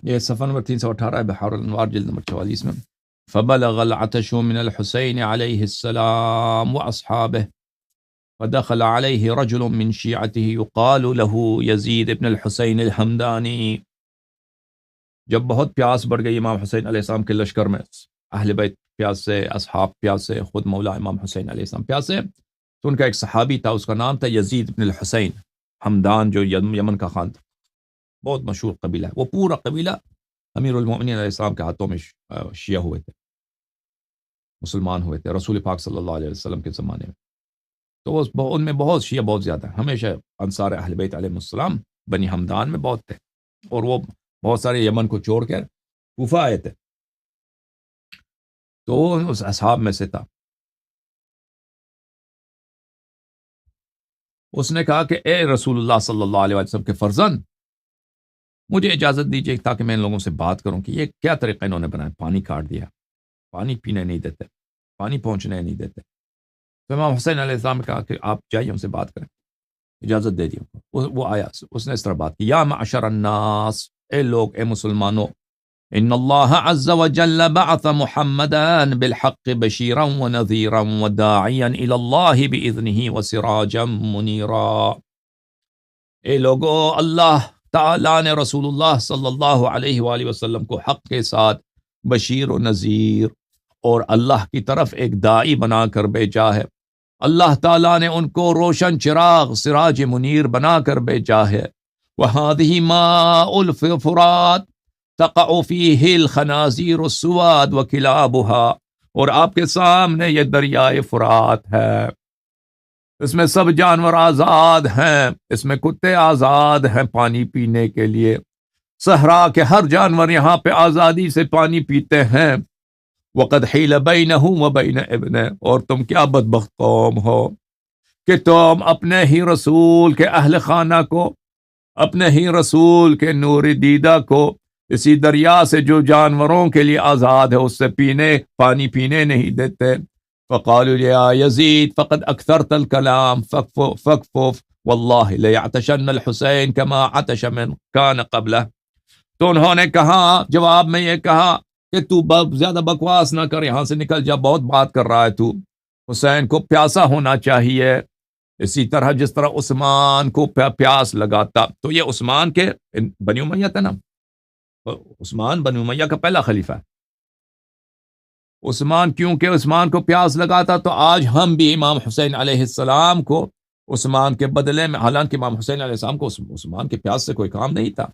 یہ صفحہ نمبر 318 ہے، بحار الانوار جلد نمبر 44 میں. فبلغ العطش من الحسين عليه السلام وأصحابه فدخل عليه رجل من شيعته يقال له يزيد بن الحسين الحمداني. جب بہت پیاس بڑھ گئی امام حسین علیہ السلام کے لشکر میں، اہل بیت پیاس سے، اصحاب پیاس سے، خود مولا امام حسین علیہ السلام پیاس سے، تو ان کا ایک صحابی تھا، اس کا نام تھا یزید بن الحسین حمدان، جو یمن کا خان تھا، بہت مشہور قبیلہ ہے. وہ پورا قبیلہ امیر المؤمنین علیہ السلام کے ہاتھوں میں شیعہ ہوئے تھے، مسلمان ہوئے تھے رسول پاک صلی اللہ علیہ وسلم کے زمانے میں. تو ان میں بہت شیعہ بہت زیادہ ہیں. ہمیشہ انصار اہل بیت علیہ السلام بنی حمدان میں بہت تھے، اور وہ بہت سارے یمن کو چھوڑ کر کوفہ آئے تھے، تو اس اصحاب میں سے تھا. اس نے کہا کہ اے رسول اللہ صلی اللہ علیہ وسلم کے فرزند، مجھے اجازت دیجیے تاکہ میں ان لوگوں سے بات کروں کہ یہ کیا طریقہ انہوں نے بنایا، پانی کاٹ دیا، پانی پینے نہیں دیتے، پانی پہنچنے نہیں دیتے. تو امام حسین علیہ السلام نے کہا کہ آپ جائیے ان سے بات کریں، اجازت دے دی. وہ آیا، اس نے اس طرح بات کی، یا معشر الناس، اے لوگ، اے مسلمانوں، ان اللہ عز وجل بعث محمدا بالحق بشیرا ونذیرا وداعیا الی اللہ باذنہ وسراجا منیرا. اے لوگو، اللہ تعالیٰ نے رسول اللہ صلی اللہ علیہ وآلہ وسلم کو حق کے ساتھ بشیر و نذیر اور اللہ کی طرف ایک داعی بنا کر بھیجا ہے. اللہ تعالیٰ نے ان کو روشن چراغ، سراج منیر بنا کر بھیجا ہے. وَهَذِهِ مَاءُ الْفُرَاتِ تَقَعُ فِيهِ الْخَنَازِيرُ السُّوَادُ وَكِلَابُهَا. اور آپ کے سامنے یہ دریائے فرات ہے، اس میں سب جانور آزاد ہیں، اس میں کتے آزاد ہیں پانی پینے کے لیے. صحرا کے ہر جانور یہاں پہ آزادی سے پانی پیتے ہیں. وَقَدْ حِيلَ بَيْنَهُ وَبَيْنَ ابْنِهِ. اور تم کیا بدبخت قوم ہو کہ تم اپنے ہی رسول کے اہل خانہ کو، اپنے ہی رسول کے نور دیدہ کو اسی دریا سے جو جانوروں کے لیے آزاد ہے اس سے پانی پینے نہیں دیتے. فقالوا یا یزید فقد اکثرت الکلام فکفف واللہ لیعتشن الحسین کما عطش من کان قبلہ. تو انہوں نے کہا، جواب میں یہ کہا کہ تو زیادہ بکواس نہ کر، یہاں سے نکل جا، بہت بات کر رہا ہے تو. حسین کو پیاسا ہونا چاہیے، اسی طرح جس طرح عثمان کو پیاس لگاتا. تو یہ عثمان کے بنی امیہ تھا نا، عثمان بنی امیہ کا پہلا خلیفہ ہے. عثمان کیونکہ عثمان کو پیاس لگاتا، تو آج ہم بھی امام حسین علیہ السلام کو عثمان کے بدلے میں، حالانکہ امام حسین علیہ السلام کو عثمان کے پیاس سے کوئی کام نہیں تھا،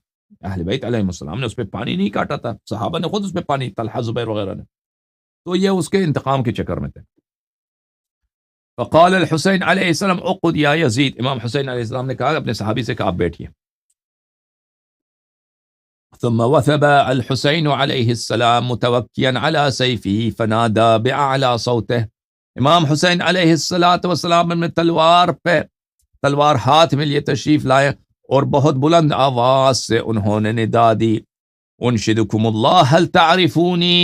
اہل بیت علیہ السلام نے اس پہ پانی نہیں کاٹا تھا، صحابہ نے خود اس پہ پانی، طلحہ زبیر وغیرہ نے، تو یہ اس کے انتقام کے چکر میں تھے. فقال الحسین علیہ السلام اقعد یا یزید. امام حسین علیہ السلام نے کہا اپنے صحابی سے کہ آپ بیٹھیے. ثم وثب الحسین علیہ السلام متوکیا علی سیفہ فنادى بأعلی صوته. امام حسین علیہ السلام اپنے تلوار ہاتھ میں لیے تشریف لائے اور بہت بلند آواز سے انہوں نے ندا دی، انشدکم اللہ هل تعرفونی.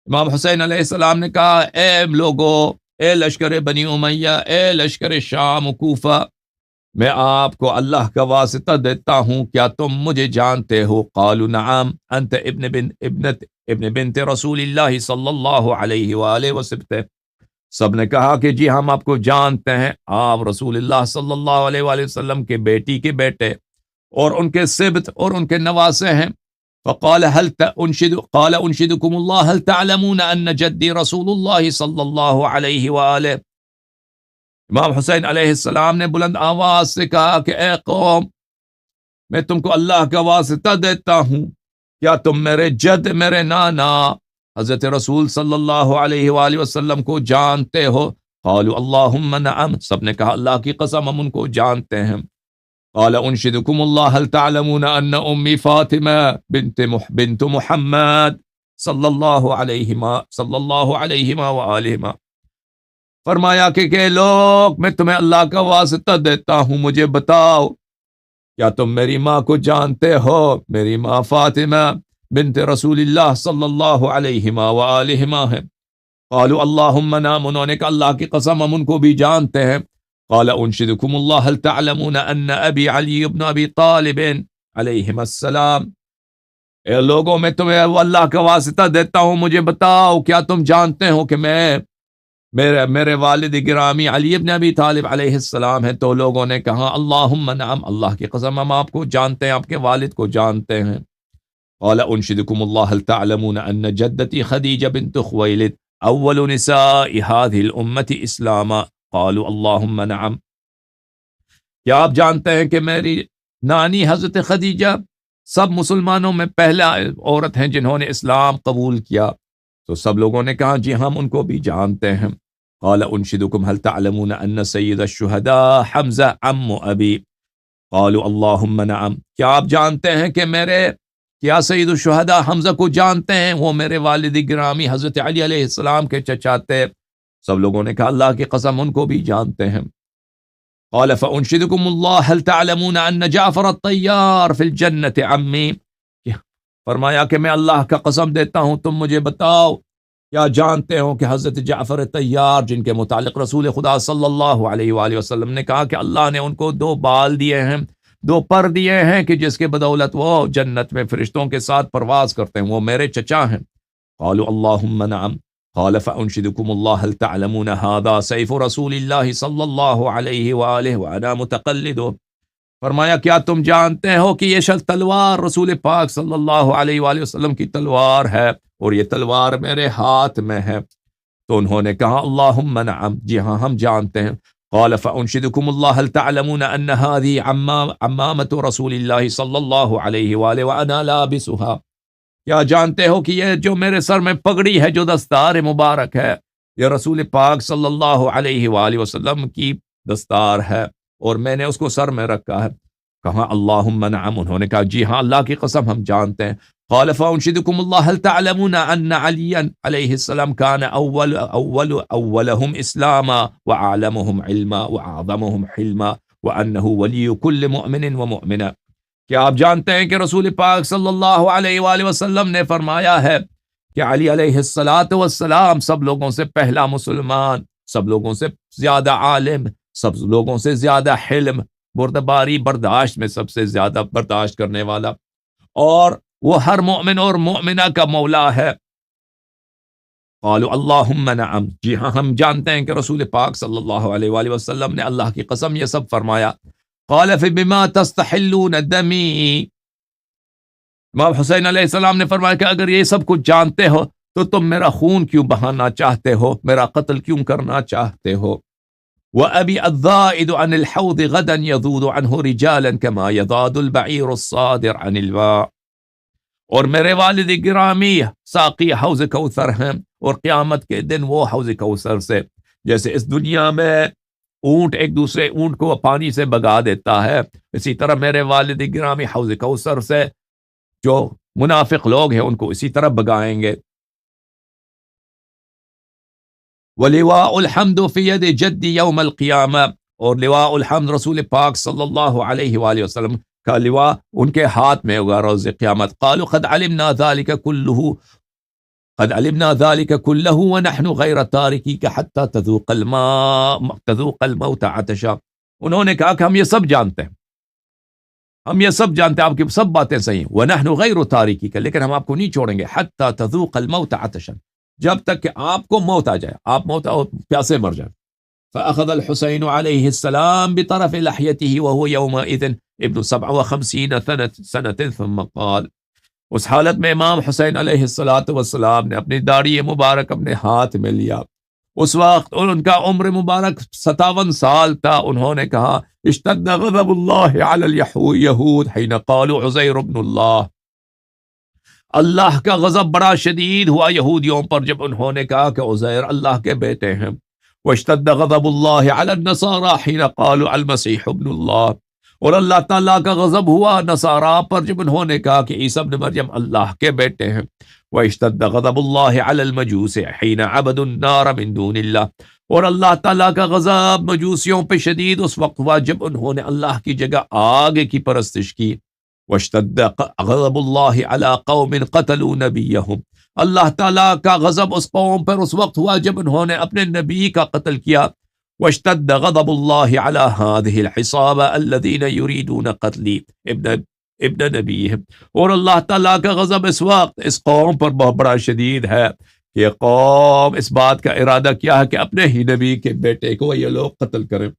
امام حسین علیہ السلام نے کہا، اے لوگو، اے لشکر بنی امیہ، اے لشکر شام و کوفہ، میں آپ کو اللہ کا واسطہ دیتا ہوں، کیا تم مجھے جانتے ہو؟ قالوا نعم انت ابن بنت رسول اللہ صلی اللہ علیہ وآلہ وسلم. سب نے کہا کہ جی ہم آپ کو جانتے ہیں، آپ رسول اللہ صلی اللہ علیہ وآلہ وسلم کے بیٹی کے بیٹے اور ان کے سبط اور ان کے نواسے ہیں. فقال قال انشدكم الله هل تعلمون ان جدی رسول اللہ صلی اللہ علیہ وآلہ. امام حسین علیہ السلام نے بلند آواز سے کہا کہ اے قوم، میں تم کو اللہ کا واسطہ دیتا ہوں، کیا تم میرے جد، میرے نانا حضرت رسول صلی اللہ علیہ وآلہ وسلم کو جانتے ہو؟ قالوا اللہم نعم. سب نے کہا اللہ کی قسم ہم ان کو جانتے ہیں. قال انشدکم اللہ هل تعلمون ان امی فاطمہ بنت محمد صلی اللہ علیہما وآلہما. فرمایا کہ لوگ، میں تمہیں اللہ کا واسطہ دیتا ہوں، مجھے بتاؤ کیا تم میری ماں کو جانتے ہو؟ میری ماں فاطمہ بنت رسول اللہ صلی اللہ علیہما وآلہما ہے. قالوا اللہم نعم. انہوں نے کہا اللہ کی قسم ہم ان کو بھی جانتے ہیں. قال انشدکم اللہ هل تعلمون ان ابی علی بن ابی طالب علیہم السلام اے لوگوں میں تمہیں وہ اللہ کا واسطہ دیتا ہوں، مجھے بتاؤ کیا تم جانتے ہو کہ میرے والد گرامی علی ابن ابی طالب علیہ السلام ہے؟ تو لوگوں نے کہا اللہم نعم، اللہ کی قسم ہم آپ کو جانتے ہیں، آپ کے والد کو جانتے ہیں۔ قال انشدکم اللہ هل تعلمون ان جدتی خدیجہ بنت خویلد اول نساء هذه الامة اسلاما؟ قالوا اللہم نعم، کیا آپ جانتے ہیں کہ میری نانی حضرت خدیجہ سب مسلمانوں میں پہلا عورت ہیں جنہوں نے اسلام قبول کیا؟ تو سب لوگوں نے کہا جی ہم ان کو بھی جانتے ہیں۔ قال انشدکم هل تعلمون ان سید الشہداء حمزہ عم ابی؟ قالوا اللہم نعم، کیا آپ جانتے ہیں کہ کیا سید الشہداء حمزہ کو جانتے ہیں؟ وہ میرے والد گرامی حضرت علی علیہ السلام کے چچا تھے۔ سب لوگوں نے کہا اللہ کی قسم ان کو بھی جانتے ہیں۔ قال فانشدکم اللہ هل تعلمون ان جعفر الطیار فی الجنت عمی؟ فرمایا کہ میں اللہ کا قسم دیتا ہوں تم مجھے بتاؤ کیا جانتے ہو کہ حضرت جعفر طیار، جن کے متعلق رسول خدا صلی اللہ علیہ وآلہ وسلم نے کہا کہ اللہ نے ان کو 2 بال دیے ہیں، 2 پر دیے ہیں کہ جس کے بدولت وہ جنت میں فرشتوں کے ساتھ پرواز کرتے ہیں، وہ میرے چچا ہیں۔ قالوا اللہم نعم۔ قال فانشدکم اللہ هل تعلمون هذا سیف رسول اللہ صلی اللہ علیہ وآلہ وانا متقلد؟ فرمایا کیا تم جانتے ہو کہ یہ تلوار رسول پاک صلی اللہ علیہ وآلہ وسلم کی تلوار ہے اور یہ تلوار میرے ہاتھ میں ہے؟ تو انہوں نے کہا اللہم نعم، جی ہاں ہم جانتے ہیں۔ قال فانشدکم اللہ هل تعلمون ان هذه عمامة رسول اللہ صلی اللہ علیہ وآلہ وانا لابسها؟ کیا جانتے ہو کہ یہ جو میرے سر میں پگڑی ہے، جو دستار مبارک ہے، یہ رسول پاک صلی اللہ علیہ وآلہ وسلم کی دستار ہے اور میں نے اس کو سر میں رکھا ہے؟ کہا اللہم نعم، انہوں نے کہا جی ہاں اللہ کی قسم ہم جانتے ہیں۔ قال فانشدکم اللہ هل تعلمون ان علیا علیہ السلام کان اولهم اسلاما واعلمهم علما واعظمهم حلما وانه ولی کل مؤمن ومؤمنہ؟ کیا آپ جانتے ہیں کہ رسول پاک صلی اللہ علیہ وآلہ وسلم نے فرمایا ہے کہ علی علیہ السلام سب لوگوں سے پہلا مسلمان، سب لوگوں سے زیادہ عالم، سب لوگوں سے زیادہ حلم، بردباری برداشت میں سب سے زیادہ برداشت کرنے والا، اور وہ ہر مومن اور مومنہ کا مولا ہے۔ قالوا اللہم نعم، جی ہاں ہم جانتے ہیں کہ رسول پاک صلی اللہ علیہ وآلہ وسلم نے اللہ کی قسم یہ سب فرمایا۔ قال فبما تستحلون دمی؟ امام حسین علیہ السلام نے فرمایا کہ اگر یہ سب کچھ جانتے ہو تو تم میرا خون کیوں بہانا چاہتے ہو، میرا قتل کیوں کرنا چاہتے ہو؟ وَأَبِي الذَّائِدُ عَنِ الْحَوْضِ غَدًا يَذُودُ عَنْهُ رِجَالًا كَمَا يَذَادُ الْبَعِيرُ الصَّادِرُ عَنِ الْمَاءِ، اور میرے والد گرامی ساقی حوض کوثر ہیں، اور قیامت کے دن وہ حوض کوثر سے جیسے اس دنیا میں اونٹ ایک دوسرے اونٹ کو پانی سے بگا دیتا ہے، اسی طرح میرے والد گرامی حوض کوثر سے جو منافق لوگ ہیں ان کو اسی طرح بگائیں گے۔ وَلِوَاءُ الْحَمْدُ فِي يَدِ جَدِّ يَوْمَ الْقِيَامَةِ، اور لواء الحمد رسول پاک صلی اللہ علیہ وآلہ وسلم کا لواء ان کے ہاتھ میں ہوگا روز قیامت۔ قالوا قد علمنا ذلك كله ونحن غير تاركيك حتى تذوق الموت عطشا، انہوں نے کہا کہ ہم یہ سب جانتے ہیں، ہم یہ سب جانتے ہیں، آپ کی سب باتیں صحیح ہیں، ونحن غیر تارکیک، لیکن ہم آپ کو نہیں چھوڑیں گے، حتی تذوق الموت عطشا، جب تک کہ آپ کو موت آ جائے، آپ موت پیاسے مر جائے۔ فأخذ الحسین علیہ السلام بطرف لحیته وهو يومئذ ابن 57 سنة ثم قال، اس حالت میں امام حسین علیہ السلام نے اپنی داڑھی مبارک اپنے ہاتھ میں لیا، اس وقت ان کا عمر مبارک 57 سال تھا۔ انہوں نے کہا اشتد غضب اللہ علی الیہود حین قالوا عزیر ابن اللہ، اللہ کا غضب بڑا شدید ہوا یہودیوں پر جب انہوں نے کہا کہ عزیر اللہ کے بیٹے ہیں۔ واشتد غضب اللہ علی النصارى حین قالوا المسیح ابن اللہ، اور اللہ تعالیٰ کا غضب ہوا نصارا پر جب انہوں نے کہا کہ عیسی ابن مریم اللہ کے بیٹے ہیں۔ واشتد غضب اللہ علی المجوس حین عبدوا النار من دون اللہ، اور اللہ تعالیٰ کا غضب مجوسیوں پہ شدید اس وقت ہوا جب انہوں نے اللہ کی جگہ آگ کی پرستش کی۔ واشتد غضب اللہ علی قوم قتلوا نبیہم، اللہ تعالیٰ کا غضب اس قوم پر اس وقت ہوا جب انہوں نے اپنے نبی کا قتل کیا۔ واشتد غضب اللہ علی هذه العصابة الذين يريدون قتلی، ابن ابن نبی ہے، اور اللہ تعالیٰ کا غضب اس وقت اس قوم پر بہت بڑا شدید ہے کہ قوم اس بات کا ارادہ کیا ہے کہ اپنے ہی نبی کے بیٹے کو یہ لوگ قتل کریں۔